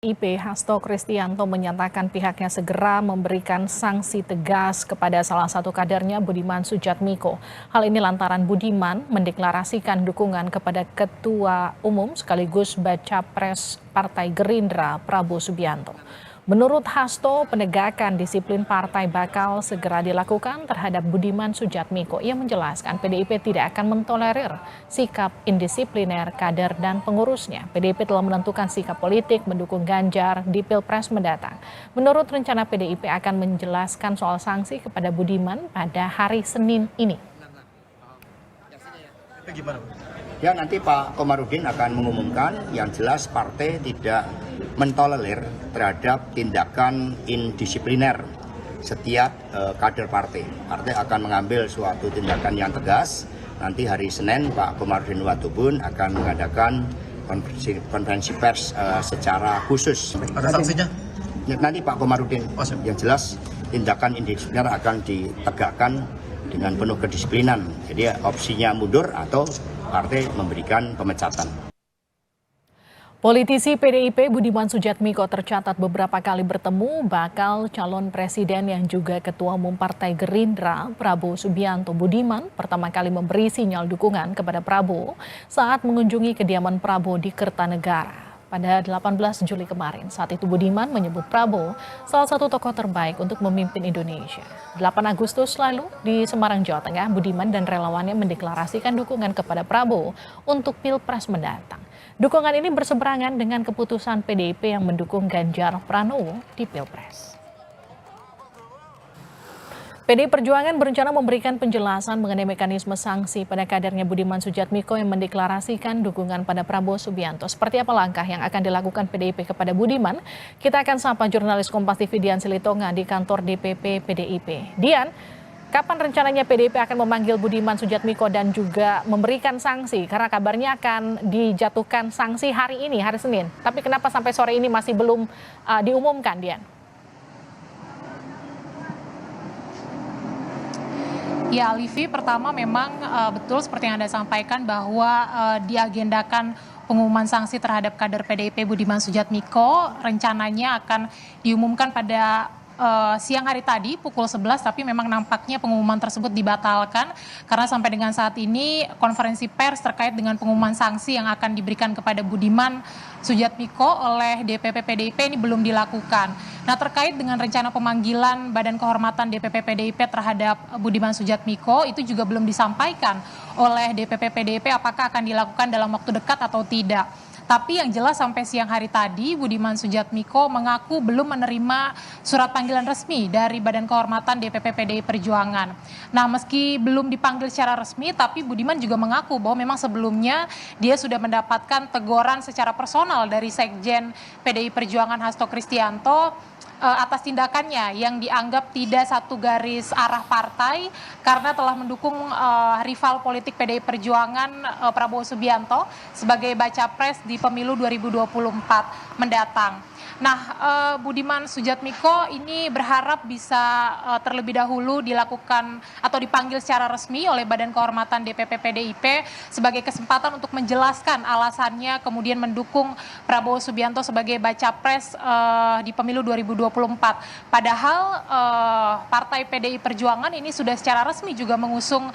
PDIP Hasto Kristianto menyatakan pihaknya segera memberikan sanksi tegas kepada salah satu kadernya Budiman Sujatmiko. Hal ini lantaran Budiman mendeklarasikan dukungan kepada Ketua Umum sekaligus Baca Pres Partai Gerindra Prabowo Subianto. Menurut Hasto, penegakan disiplin partai bakal segera dilakukan terhadap Budiman Sujatmiko. Ia menjelaskan PDIP tidak akan mentolerir sikap indisipliner kader dan pengurusnya. PDIP telah menentukan sikap politik mendukung Ganjar di Pilpres mendatang. Menurut rencana PDIP akan menjelaskan soal sanksi kepada Budiman pada hari Senin ini. Ya, nanti Pak Komarudin akan mengumumkan. Yang jelas partai tidak mentolerir terhadap tindakan indisipliner setiap kader partai. Partai akan mengambil suatu tindakan yang tegas. Nanti hari Senin Pak Komarudin Watubun akan mengadakan konferensi pers secara khusus. Ada sanksinya? Nanti Pak Komarudin, yang jelas tindakan indisipliner akan ditegakkan dengan penuh kedisiplinan. Jadi opsinya mundur atau partai memberikan pemecatan. Politisi PDIP Budiman Sujatmiko tercatat beberapa kali bertemu bakal calon presiden yang juga Ketua Umum Partai Gerindra Prabowo Subianto. Budiman pertama kali memberi sinyal dukungan kepada Prabowo saat mengunjungi kediaman Prabowo di Kertanegara pada 18 Juli kemarin. Saat itu Budiman menyebut Prabowo salah satu tokoh terbaik untuk memimpin Indonesia. 8 Agustus lalu di Semarang, Jawa Tengah, Budiman dan relawannya mendeklarasikan dukungan kepada Prabowo untuk Pilpres mendatang. Dukungan ini berseberangan dengan keputusan PDIP yang mendukung Ganjar Pranowo di Pilpres. PDI Perjuangan berencana memberikan penjelasan mengenai mekanisme sanksi pada kadernya Budiman Sujatmiko yang mendeklarasikan dukungan pada Prabowo Subianto. Seperti apa langkah yang akan dilakukan PDIP kepada Budiman? Kita akan sapa jurnalis Kompas TV Dian Silitonga di kantor DPP PDIP. Dian, kapan rencananya PDIP akan memanggil Budiman Sujatmiko dan juga memberikan sanksi? Karena kabarnya akan dijatuhkan sanksi hari ini, hari Senin. Tapi kenapa sampai sore ini masih belum diumumkan, Dian? Ya, Livi, pertama memang betul seperti yang Anda sampaikan bahwa diagendakan pengumuman sanksi terhadap kader PDIP Budiman Sujatmiko rencananya akan diumumkan pada siang hari tadi pukul 11, tapi memang nampaknya pengumuman tersebut dibatalkan karena sampai dengan saat ini konferensi pers terkait dengan pengumuman sanksi yang akan diberikan kepada Budiman Sujatmiko oleh DPP PDIP ini belum dilakukan. Nah, terkait dengan rencana pemanggilan Badan Kehormatan DPP PDIP terhadap Budiman Sujatmiko itu juga belum disampaikan oleh DPP PDIP apakah akan dilakukan dalam waktu dekat atau tidak. Tapi yang jelas sampai siang hari tadi Budiman Sujatmiko mengaku belum menerima surat panggilan resmi dari Badan Kehormatan DPP PDI Perjuangan. Nah, meski belum dipanggil secara resmi, tapi Budiman juga mengaku bahwa memang sebelumnya dia sudah mendapatkan teguran secara personal dari Sekjen PDI Perjuangan Hasto Kristianto atas tindakannya yang dianggap tidak satu garis arah partai karena telah mendukung rival politik PDI Perjuangan Prabowo Subianto sebagai baca pres di pemilu 2024 mendatang. Nah, Budiman Sujatmiko ini berharap bisa terlebih dahulu dilakukan atau dipanggil secara resmi oleh Badan Kehormatan DPP PDIP sebagai kesempatan untuk menjelaskan alasannya kemudian mendukung Prabowo Subianto sebagai baca pres di pemilu 2024. Padahal Partai PDI Perjuangan ini sudah secara resmi juga mengusung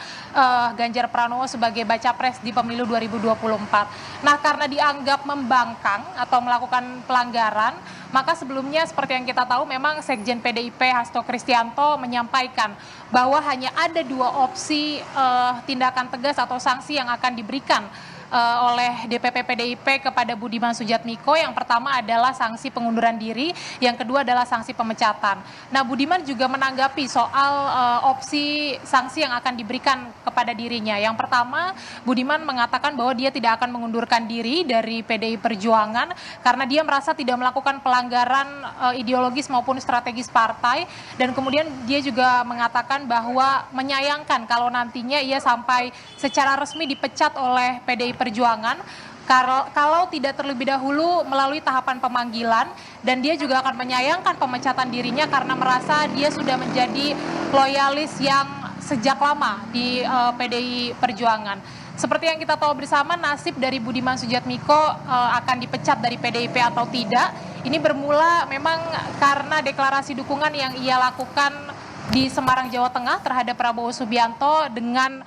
Ganjar Pranowo sebagai baca pres di pemilu 2024. Nah, karena dianggap membangkang atau melakukan pelanggaran, maka sebelumnya seperti yang kita tahu memang Sekjen PDIP Hasto Kristianto menyampaikan bahwa hanya ada dua opsi tindakan tegas atau sanksi yang akan diberikan oleh DPP PDIP kepada Budiman Sujatmiko. Yang pertama adalah sanksi pengunduran diri, yang kedua adalah sanksi pemecatan. Nah, Budiman juga menanggapi soal opsi sanksi yang akan diberikan kepada dirinya. Yang pertama, Budiman mengatakan bahwa dia tidak akan mengundurkan diri dari PDI Perjuangan karena dia merasa tidak melakukan pelanggaran ideologis maupun strategis partai, dan kemudian dia juga mengatakan bahwa menyayangkan kalau nantinya ia sampai secara resmi dipecat oleh PDI Perjuangan kalau tidak terlebih dahulu melalui tahapan pemanggilan, dan dia juga akan menyayangkan pemecatan dirinya karena merasa dia sudah menjadi loyalis yang sejak lama di PDI Perjuangan. Seperti yang kita tahu bersama, nasib dari Budiman Sujatmiko akan dipecat dari PDIP atau tidak, Ini bermula memang karena deklarasi dukungan yang ia lakukan di Semarang, Jawa Tengah terhadap Prabowo Subianto dengan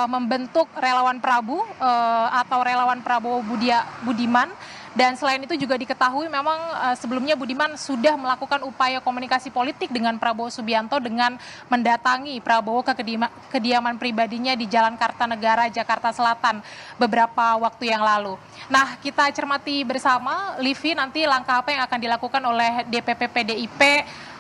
membentuk relawan Prabu atau relawan Prabowo Budiman. Dan selain itu juga diketahui memang sebelumnya Budiman sudah melakukan upaya komunikasi politik dengan Prabowo Subianto dengan mendatangi Prabowo ke kediaman pribadinya di Jalan Kartanegara, Jakarta Selatan beberapa waktu yang lalu. Nah, kita cermati bersama, Livi, nanti langkah apa yang akan dilakukan oleh DPP PDIP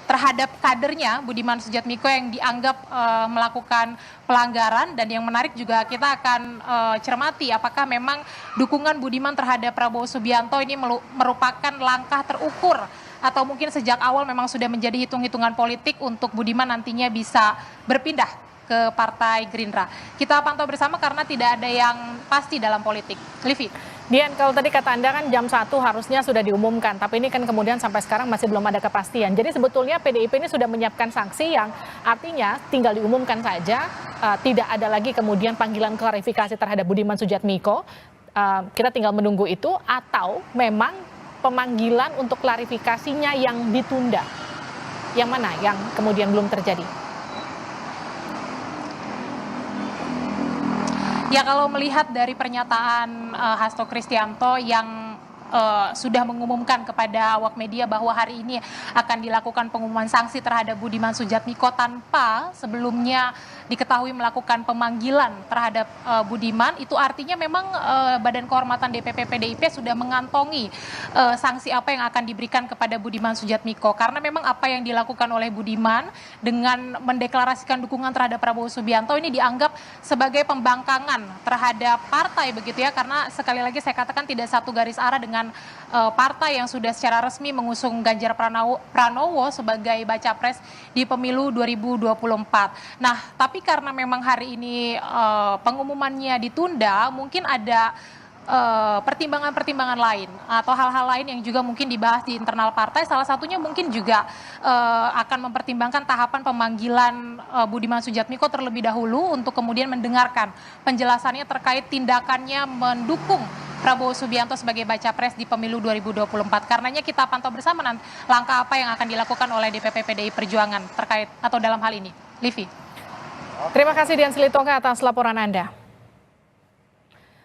terhadap kadernya Budiman Sujatmiko yang dianggap melakukan pelanggaran. Dan yang menarik juga kita akan cermati apakah memang dukungan Budiman terhadap Prabowo Subianto ini merupakan langkah terukur atau mungkin sejak awal memang sudah menjadi hitung-hitungan politik untuk Budiman nantinya bisa berpindah ke Partai Gerindra. Kita pantau bersama karena tidak ada yang pasti dalam politik. Livi. Dian, kalau tadi kata Anda kan jam 1 harusnya sudah diumumkan, tapi ini kan kemudian sampai sekarang masih belum ada kepastian. Jadi sebetulnya PDIP ini sudah menyiapkan sanksi yang artinya tinggal diumumkan saja, tidak ada lagi kemudian panggilan klarifikasi terhadap Budiman Sujatmiko. Kita tinggal menunggu itu, atau memang pemanggilan untuk klarifikasinya yang ditunda. Yang mana yang kemudian belum terjadi? Ya, kalau melihat dari pernyataan Hasto Kristianto yang sudah mengumumkan kepada awak media bahwa hari ini akan dilakukan pengumuman sanksi terhadap Budiman Sujatmiko tanpa sebelumnya diketahui melakukan pemanggilan terhadap Budiman, itu artinya memang Badan Kehormatan DPP PDIP sudah mengantongi sanksi apa yang akan diberikan kepada Budiman Sujatmiko, karena memang apa yang dilakukan oleh Budiman dengan mendeklarasikan dukungan terhadap Prabowo Subianto ini dianggap sebagai pembangkangan terhadap partai begitu ya, karena sekali lagi saya katakan tidak satu garis arah dengan partai yang sudah secara resmi mengusung Ganjar Pranowo sebagai baca pres di pemilu 2024. Nah, tapi karena memang hari ini pengumumannya ditunda, mungkin ada pertimbangan-pertimbangan lain atau hal-hal lain yang juga mungkin dibahas di internal partai. Salah satunya mungkin juga akan mempertimbangkan tahapan pemanggilan Budiman Sujatmiko terlebih dahulu untuk kemudian mendengarkan penjelasannya terkait tindakannya mendukung Prabowo Subianto sebagai baca pres di pemilu 2024. Karenanya kita pantau bersama nanti langkah apa yang akan dilakukan oleh DPP PDI Perjuangan terkait atau dalam hal ini. Livi. Terima kasih Dian Silitonga atas laporan Anda.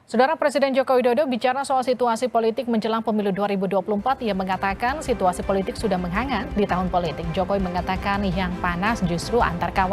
Saudara, Presiden Joko Widodo bicara soal situasi politik menjelang pemilu 2024. Ia mengatakan situasi politik sudah menghangat di tahun politik. Jokowi mengatakan yang panas justru antar kawan.